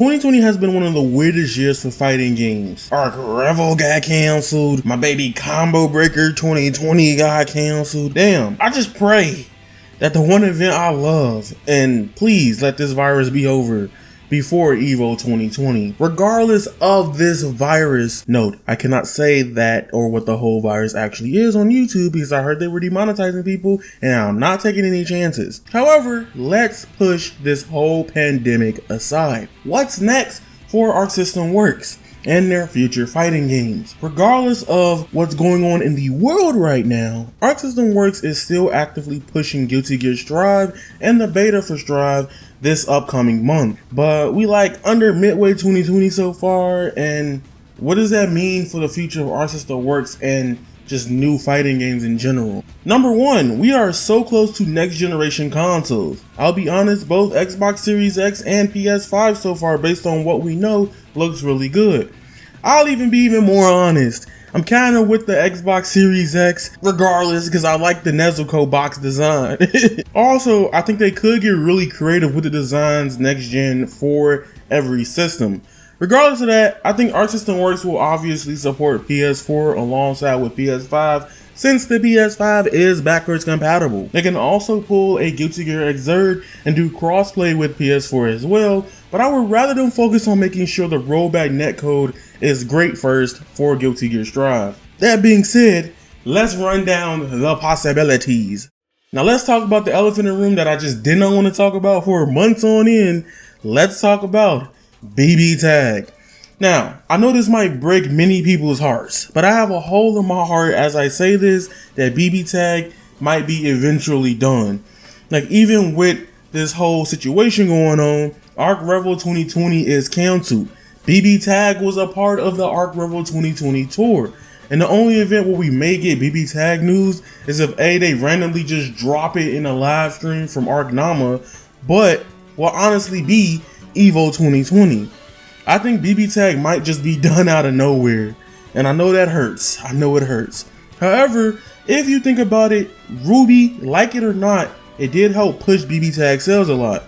2020 has been one of the weirdest years for fighting games. RWBY got canceled. My baby Combo Breaker 2020 got canceled. Damn, I just pray that the one event I love, and please let this virus be over before EVO 2020. Regardless of this virus, note, I cannot say that or what the whole virus actually is on YouTube because I heard they were demonetizing people and I'm not taking any chances. However, let's push this whole pandemic aside. What's next for Arcsystemworks and their future fighting games? Regardless of what's going on in the world right now, Arcsystemworks is still actively pushing Guilty Gear Strive and the beta for Strive this upcoming month. But we like under midway 2020 so far, and what does that mean for the future of Arcsystemworks and just new fighting games in general? Number one, we are so close to next generation consoles. I'll be honest, both Xbox Series X and PS5 so far, based on what we know, looks really good. I'll even be even more honest. I'm kind of with the Xbox Series X regardless because I like the Nezuko box design. Also, I think they could get really creative with the designs next gen for every system. Regardless of that, I think Arcsystemworks will obviously support PS4 alongside with PS5 since the PS5 is backwards compatible. They can also pull a Guilty Gear Xrd and do crossplay with PS4 as well, but I would rather them focus on making sure the rollback netcode is great first for Guilty Gear Strive. That being said, let's run down the possibilities. Now let's talk about the elephant in the room that I just did not want to talk about for months on end. Let's talk about BB Tag. Now, I know this might break many people's hearts, but I have a hole in my heart as I say this, that BB Tag might be eventually done. Like, even with this whole situation going on, RWBY 2020 is canceled. BB Tag was a part of the RWBY 2020 tour. And the only event where we may get BB Tag news is if A, they randomly just drop it in a live stream from Arcnama, but will honestly be EVO 2020. I think BB Tag might just be done out of nowhere. And I know that hurts. I know it hurts. However, if you think about it, RWBY, like it or not, it did help push BB Tag sales a lot.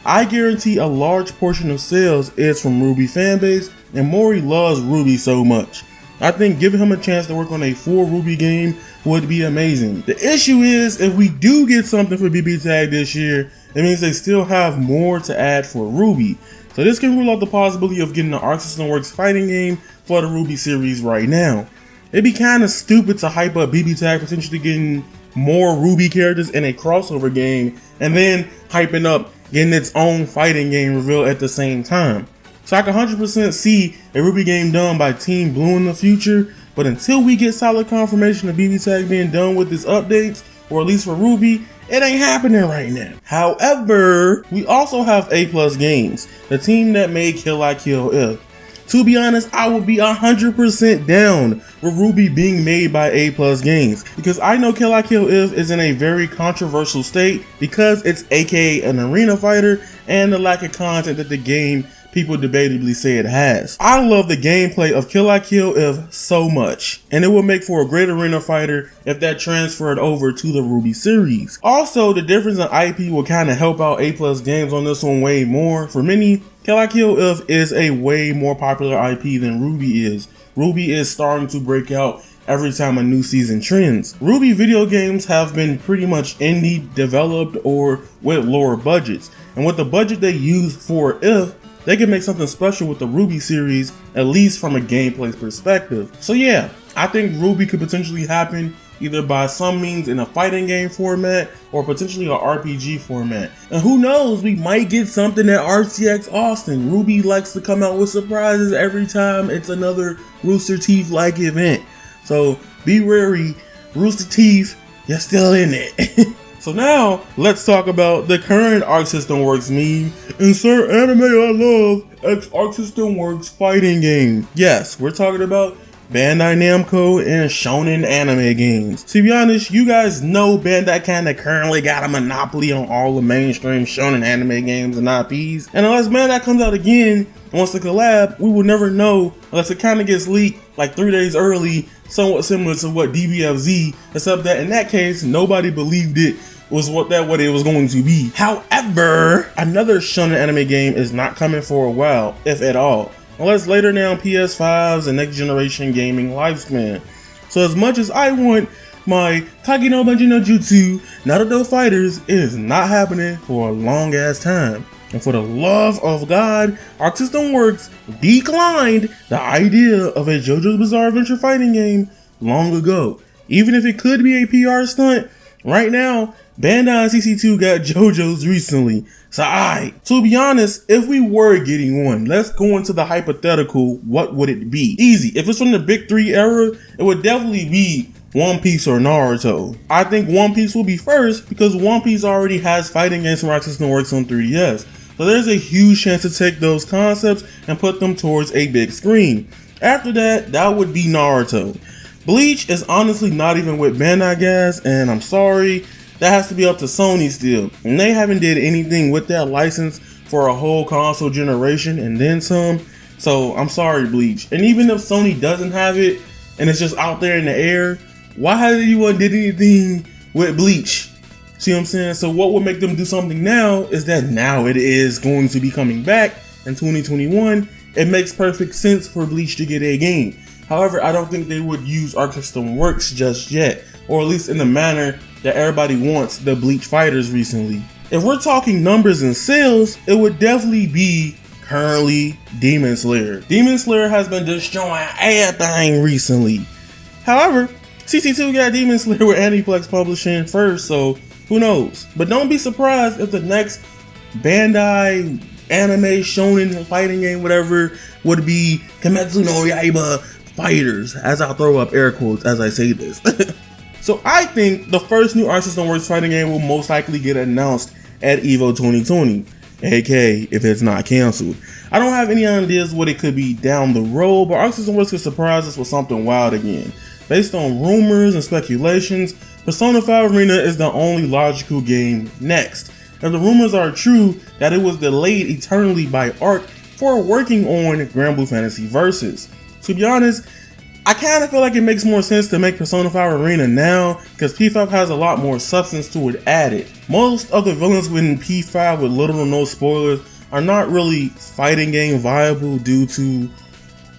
I guarantee a large portion of sales is from RWBY fanbase, and Mori loves RWBY so much. I think giving him a chance to work on a full RWBY game would be amazing. The issue is, if we do get something for BB Tag this year, it means they still have more to add for RWBY. So this can rule out the possibility of getting an Arcsystemworks fighting game for the RWBY series right now. It'd be kind of stupid to hype up BB Tag potentially getting more RWBY characters in a crossover game, and then hyping up getting its own fighting game reveal at the same time. So I can 100% see a RWBY game done by Team Blue in the future, but until we get solid confirmation of BB Tag being done with its updates, or at least for RWBY, it ain't happening right now. However, we also have A+ Games, the team that made Kill La Kill If. To be honest, I would be 100% down with RWBY being made by A+ Games, because I know Kill La Kill If is in a very controversial state because it's aka an arena fighter and the lack of content that the game people debatably say it has. I love the gameplay of Kill La Kill If so much, and it would make for a great arena fighter if that transferred over to the RWBY series. Also, the difference in IP will kind of help out A+ Games on this one way more. For many, Kill La Kill If is a way more popular IP than RWBY is. RWBY is starting to break out every time a new season trends. RWBY video games have been pretty much indie developed or with lower budgets, and with the budget they use for If, they can make something special with the RWBY series, at least from a gameplay perspective. So yeah, I think RWBY could potentially happen either by some means in a fighting game format or potentially an RPG format. And who knows, we might get something at RTX Austin. RWBY likes to come out with surprises every time it's another Rooster Teeth-like event. So be wary, Rooster Teeth, you're still in it. So now, let's talk about the current Arcsystemworks meme. Insert anime I love, X Arcsystemworks fighting game. Yes, we're talking about Bandai Namco and shonen anime games. To be honest, you guys know Bandai kinda currently got a monopoly on all the mainstream shonen anime games and IPs. And unless Bandai comes out again and wants to collab, we will never know unless it kinda gets leaked like 3 days early, somewhat similar to what DBFZ, except that in that case, nobody believed it was what it was going to be. However, another shonen anime game is not coming for a while, if at all, unless later down PS5's and next generation gaming lifespan. So as much as I want my Kage no Banji no Jutsu Naruto Fighters, it is not happening for a long ass time. And for the love of God, Arcsystemworks declined the idea of a JoJo's Bizarre Adventure fighting game long ago. Even if it could be a PR stunt, right now, Bandai and CC2 got JoJo's recently. So to be honest, if we were getting one, let's go into the hypothetical, what would it be? Easy. If it's from the Big 3 era, it would definitely be One Piece or Naruto. I think One Piece will be first because One Piece already has fighting games from Arcsystemworks on 3DS. So there's a huge chance to take those concepts and put them towards a big screen. After that, that would be Naruto. Bleach is honestly not even with Bandai guys, and I'm sorry, that has to be up to Sony still. And they haven't did anything with that license for a whole console generation and then some. So I'm sorry, Bleach. And even if Sony doesn't have it and it's just out there in the air, why hasn't anyone did anything with Bleach? See what I'm saying? So what would make them do something now is that now it is going to be coming back in 2021. It makes perfect sense for Bleach to get a game. However, I don't think they would use Arcsystemworks just yet, or at least in the manner that everybody wants the Bleach fighters recently. If we're talking numbers and sales, it would definitely be currently Demon Slayer. Demon Slayer has been destroying everything recently. However, CC2 got Demon Slayer with Aniplex Publishing first, so who knows? But don't be surprised if the next Bandai anime shonen fighting game, whatever, would be Kimetsu no Yaiba Fighters, as I'll throw up air quotes as I say this. So I think the first new Arcsystemworks fighting game will most likely get announced at EVO 2020, aka if it's not canceled. I don't have any ideas what it could be down the road, but Arcsystemworks could surprise us with something wild again. Based on rumors and speculations, Persona 5 Arena is the only logical game next. If the rumors are true that it was delayed eternally by Arc for working on Grand Blue Fantasy Versus. To be honest, I kind of feel like it makes more sense to make Persona 5 Arena now because P5 has a lot more substance to it added. Most of the villains within P5, with little or no spoilers, are not really fighting game viable due to,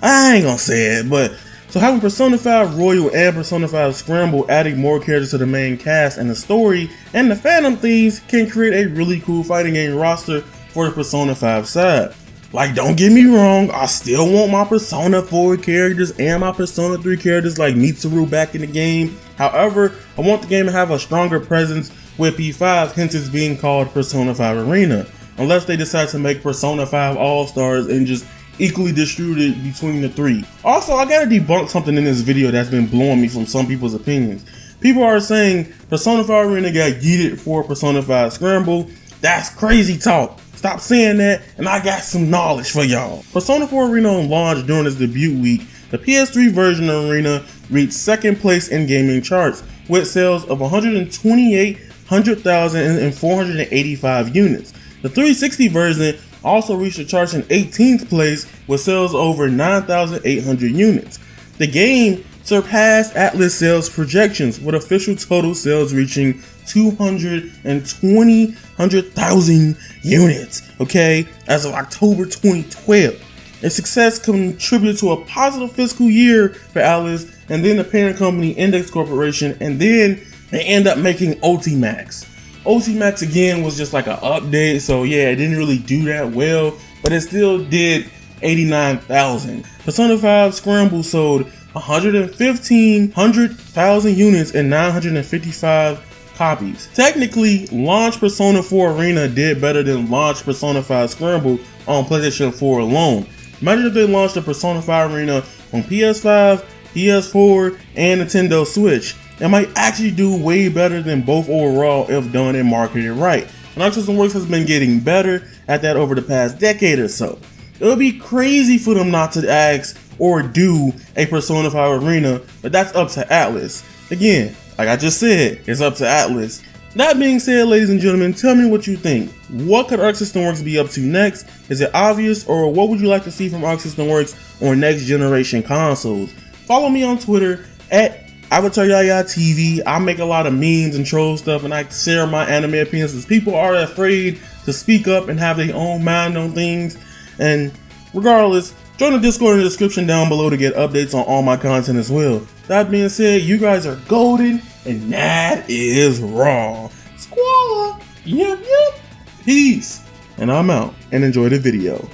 I ain't gonna say it, but so having Persona 5 Royal and Persona 5 Scramble adding more characters to the main cast and the story and the Phantom Thieves can create a really cool fighting game roster for the Persona 5 side. Like, don't get me wrong, I still want my Persona 4 characters and my Persona 3 characters like Mitsuru back in the game. However, I want the game to have a stronger presence with P5, hence it's being called Persona 5 Arena. Unless they decide to make Persona 5 All-Stars and just equally distributed between the three. Also, I gotta debunk something in this video that's been blowing me from some people's opinions. People are saying Persona 5 Arena got yeeted for Persona 5 Scramble. That's crazy talk. Stop saying that, and I got some knowledge for y'all. Persona 4 Arena on launch during its debut week, the PS3 version of Arena reached second place in gaming charts with sales of 128,000 and 485 units. The 360 version also reached the charts in 18th place with sales over 9,800 units. The game surpassed Atlas sales projections with official total sales reaching 220,000 units, okay, as of October 2012. Its success contributed to a positive fiscal year for Atlas and then the parent company Index Corporation, and then they end up making Ultimax. Ultimax again was just like an update, so yeah, it didn't really do that well, but it still did 89,000. Persona 5 Scramble sold 1,500,000 units and 955 copies. Technically, launch Persona 4 Arena did better than launch Persona 5 Scramble on PlayStation 4 alone. Imagine if they launched the Persona 5 Arena on PS5, PS4, and Nintendo Switch. It might actually do way better than both overall if done and marketed right. And Arcsystemworks has been getting better at that over the past decade or so. It would be crazy for them not to ask or do a Persona 5 Arena, but that's up to Atlas. Again, like I just said, it's up to Atlas. That being said, ladies and gentlemen, tell me what you think. What could Arcsystemworks be up to next? Is it obvious, or what would you like to see from Arcsystemworks on next generation consoles? Follow me on Twitter at AvataryayaTV. I make a lot of memes and troll stuff, and I share my anime opinions because people are afraid to speak up and have their own mind on things. And regardless, join the Discord in the description down below to get updates on all my content as well. That being said, you guys are golden, and that is raw. Squalla! Yep, yep. Peace. And I'm out, and enjoy the video.